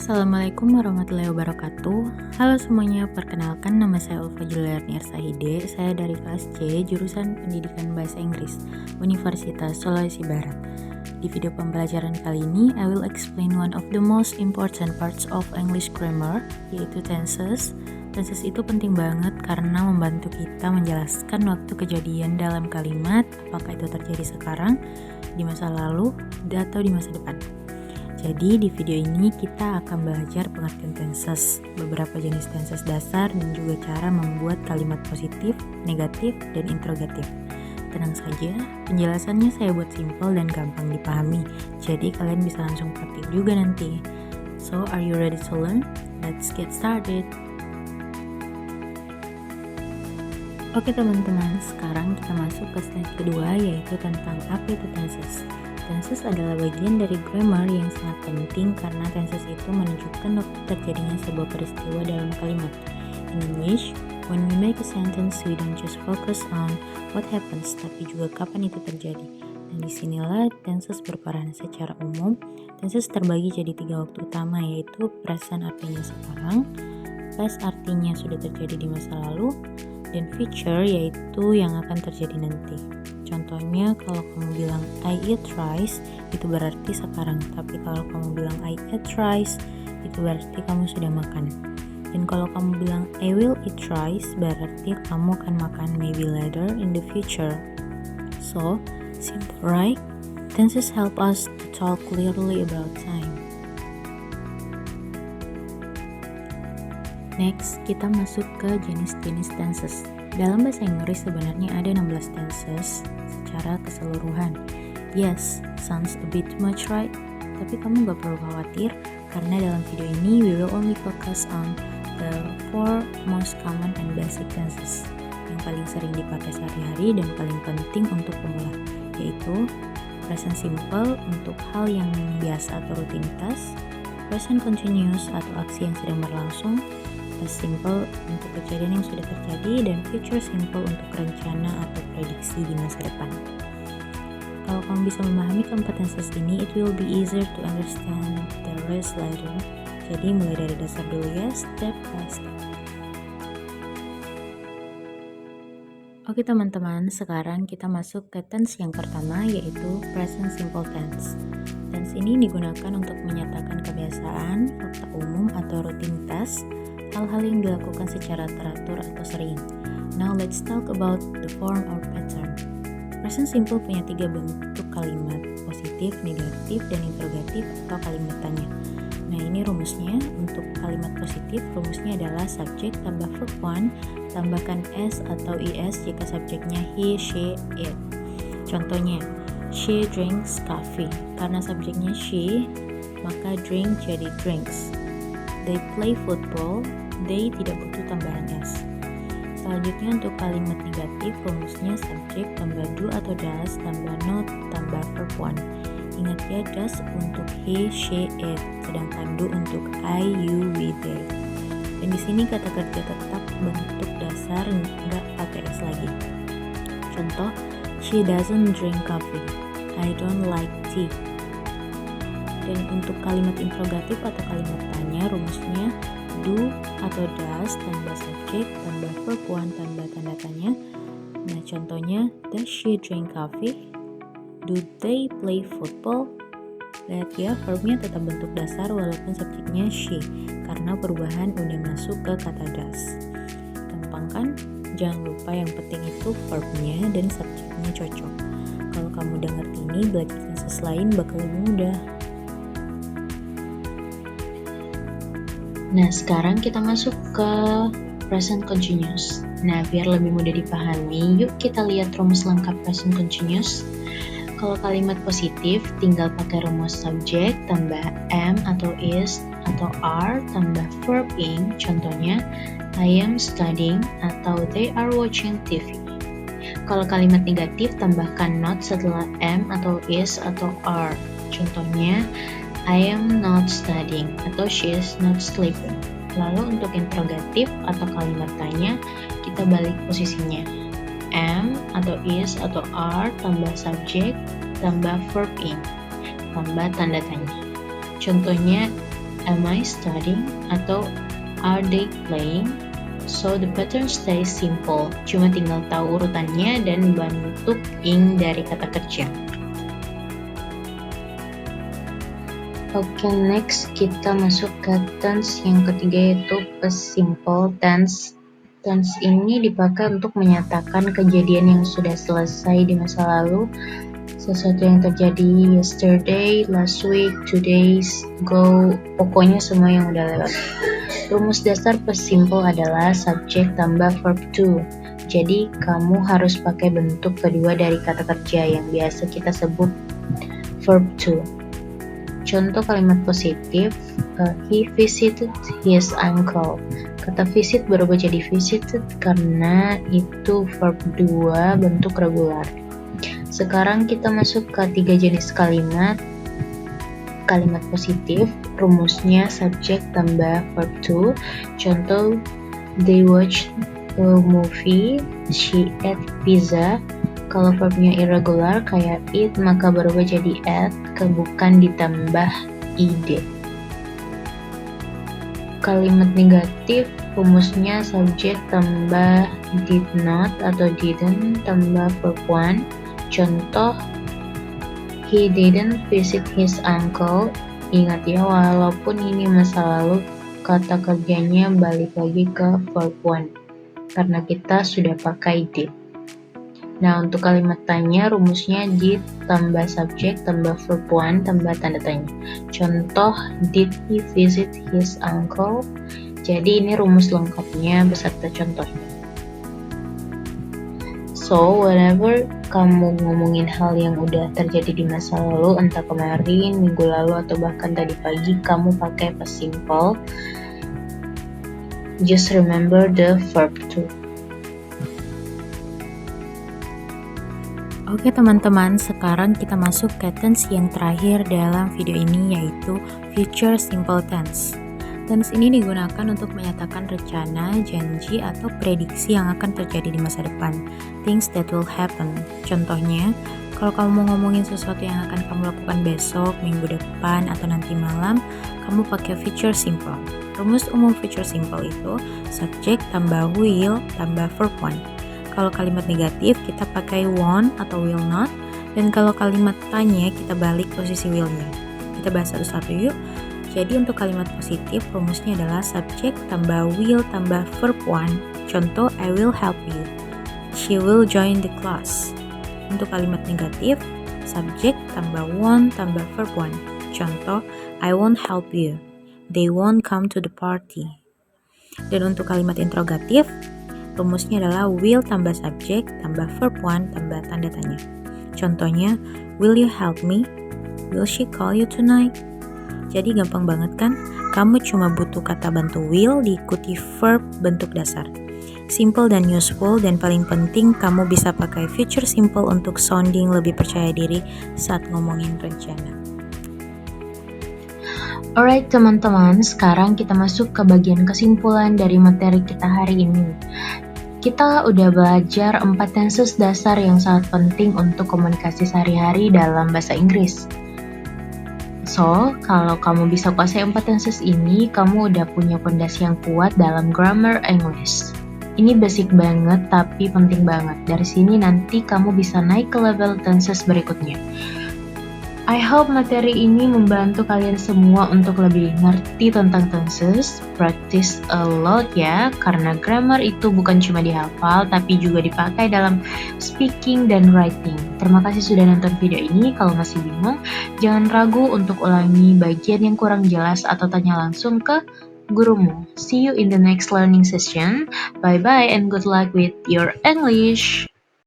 Assalamualaikum warahmatullahi wabarakatuh. Halo semuanya, perkenalkan nama saya Ulfa Juliarni Arsahide. Saya dari kelas C, jurusan Pendidikan Bahasa Inggris, Universitas Sulawesi Barat. Di video pembelajaran kali ini, I will explain one of the most important parts of English grammar, yaitu tenses. Tenses itu penting banget karena membantu kita menjelaskan waktu kejadian dalam kalimat, apakah itu terjadi sekarang, di masa lalu, atau di masa depan. Jadi di video ini kita akan belajar pengertian tenses, beberapa jenis tenses dasar dan juga cara membuat kalimat positif, negatif, dan interrogatif. Tenang saja, penjelasannya saya buat simpel dan gampang dipahami, jadi kalian bisa langsung praktik juga nanti. So, are you ready to learn? Let's get started! Oke teman-teman, sekarang kita masuk ke slide kedua, yaitu tentang apa itu tenses. Tenses adalah bagian dari grammar yang sangat penting karena tenses itu menunjukkan waktu terjadinya sebuah peristiwa dalam kalimat. In English, when we make a sentence, we don't just focus on what happens, tapi juga kapan itu terjadi. Dan disinilah tenses berperan secara umum. Tenses terbagi jadi 3 waktu utama, yaitu present artinya sekarang, past artinya sudah terjadi di masa lalu, dan future yaitu yang akan terjadi nanti. Contohnya kalau kamu bilang I eat rice, itu berarti sekarang. Tapi kalau kamu bilang I ate rice, itu berarti kamu sudah makan. Dan kalau kamu bilang I will eat rice, berarti kamu akan makan maybe later in the future. So, simple right? Tenses help us to talk clearly about time. Next, kita masuk ke jenis-jenis tenses. Dalam bahasa Inggris sebenarnya ada 16 tenses secara keseluruhan. Yes, sounds a bit too much, right? Tapi kamu gak perlu khawatir, karena dalam video ini we will only focus on the 4 most common and basic tenses yang paling sering dipakai sehari-hari dan paling penting untuk pemula, yaitu present simple untuk hal yang biasa atau rutinitas, present continuous atau aksi yang sedang berlangsung, past simple untuk kejadian yang sudah terjadi, dan future simple untuk rencana atau prediksi di masa depan. Kalau kamu bisa memahami keempat tenses ini, it will be easier to understand the rest later. Jadi mulai dari dasar dulu ya, step by step. Oke teman-teman, sekarang kita masuk ke tense yang pertama, yaitu present simple tense. Tense ini digunakan untuk menyatakan kebiasaan, fakta umum atau rutinitas, hal-hal yang dilakukan secara teratur atau sering. Now let's talk about the form or pattern. Present simple punya 3 bentuk kalimat, positif, negatif, dan interrogatif atau kalimat tanya. Nah ini rumusnya. Untuk kalimat positif, rumusnya adalah subjek tambah verb 1, tambahkan s atau is jika subjeknya he, she, it. Contohnya, she drinks coffee. Karena subjeknya she, maka drink jadi drinks. They play football, they tidak butuh tambahan s. Selanjutnya untuk kalimat negatif, rumusnya subjek tambah do atau does tambah not tambah verb 1. Ingat ya, does untuk he, she, it, sedangkan do untuk I, you, we, they. Dan di sini kata kerja tetap bentuk dasar, nggak pakai s lagi. Contoh, she doesn't drink coffee, I don't like tea. Dan untuk kalimat interrogatif atau kalimat tanya, rumusnya do atau does tambah subjek tambah verb 1 tambah tanda tanya. Nah contohnya, does she drink coffee? Do they play football? Lihat ya, verbnya tetap bentuk dasar walaupun subjeknya she, karena perubahan udah masuk ke kata does. Gampang kan? Jangan lupa yang penting itu verbnya dan subjeknya cocok. Kalau kamu udah ngerti ini, belajar tenses lain bakal lebih mudah. Nah, sekarang kita masuk ke present continuous. Nah, biar lebih mudah dipahami, yuk kita lihat rumus lengkap present continuous. Kalau kalimat positif, tinggal pakai rumus subjek tambah am atau is atau are tambah verb ing. Contohnya, I am studying atau they are watching TV. Kalau kalimat negatif, tambahkan not setelah am atau is atau are. Contohnya, I am not studying atau she is not sleeping. Lalu untuk interrogatif atau kalimat tanya, kita balik posisinya. Am atau is atau are tambah subjek tambah verb in tambah tanda tanya. Contohnya, Am I studying? Atau are they playing? So the pattern stays simple, cuma tinggal tahu urutannya dan bentuk ing dari kata kerja. Oke, next kita masuk ke tense yang ketiga, yaitu past simple tense. Tense ini dipakai untuk menyatakan kejadian yang sudah selesai di masa lalu, sesuatu yang terjadi yesterday, last week, 2 days ago, pokoknya semua yang udah lewat. Rumus dasar past simple adalah subjek tambah verb to. Jadi kamu harus pakai bentuk kedua dari kata kerja yang biasa kita sebut verb to. Contoh kalimat positif, he visited his uncle. Kata visit berubah jadi visited karena itu verb 2 bentuk regular. Sekarang kita masuk ke 3 jenis kalimat. Kalimat positif, rumusnya subjek tambah verb to. Contoh, they watched a movie, she ate pizza. Kalau verbnya irregular kayak eat, maka berubah jadi ate, bukan ditambah id. Kalimat negatif, rumusnya subjek tambah did not atau didn't tambah verb 1. Contoh, he didn't visit his uncle. Ingat ya, walaupun ini masa lalu, kata kerjanya balik lagi ke verb 1 karena kita sudah pakai did. Nah, untuk kalimat tanya, rumusnya did tambah subjek tambah verb 1 tambah tanda tanya. Contoh, did he visit his uncle? Jadi ini rumus lengkapnya beserta contohnya. So, whenever kamu ngomongin hal yang udah terjadi di masa lalu, entah kemarin, minggu lalu, atau bahkan tadi pagi, kamu pakai past simple. Just remember the verb to. Oke teman-teman, sekarang kita masuk ke tense yang terakhir dalam video ini, yaitu future simple tense. Tense ini digunakan untuk menyatakan rencana, janji, atau prediksi yang akan terjadi di masa depan. Things that will happen. Contohnya, kalau kamu mau ngomongin sesuatu yang akan kamu lakukan besok, minggu depan, atau nanti malam, kamu pakai future simple. Rumus umum future simple itu subjek tambah will tambah verb 1. Kalau kalimat negatif, kita pakai won't atau will not. Dan kalau kalimat tanya, kita balik posisi will-nya. Kita bahas satu-satu yuk. Jadi untuk kalimat positif, rumusnya adalah subjek tambah will tambah verb 1. Contoh, I will help you. She will join the class. Untuk kalimat negatif, subjek tambah won't tambah verb 1. Contoh, I won't help you. They won't come to the party. Dan untuk kalimat interrogatif, rumusnya adalah will tambah subjek tambah verb 1 tambah tanda tanya. Contohnya, will you help me? Will she call you tonight? Jadi gampang banget kan? Kamu cuma butuh kata bantu will diikuti verb bentuk dasar. Simple dan useful, dan paling penting kamu bisa pakai future simple untuk sounding lebih percaya diri saat ngomongin rencana. Alright teman-teman, sekarang kita masuk ke bagian kesimpulan dari materi kita hari ini. Kita udah belajar 4 tenses dasar yang sangat penting untuk komunikasi sehari-hari dalam bahasa Inggris. So, kalau kamu bisa kuasai 4 tenses ini, kamu udah punya fondasi yang kuat dalam grammar English. Ini basic banget, tapi penting banget. Dari sini nanti kamu bisa naik ke level tenses berikutnya. I hope materi ini membantu kalian semua untuk lebih ngerti tentang tenses. Practice a lot ya, karena grammar itu bukan cuma dihafal, tapi juga dipakai dalam speaking dan writing. Terima kasih sudah nonton video ini. Kalau masih bingung, jangan ragu untuk ulangi bagian yang kurang jelas atau tanya langsung ke gurumu. See you in the next learning session. Bye-bye and good luck with your English.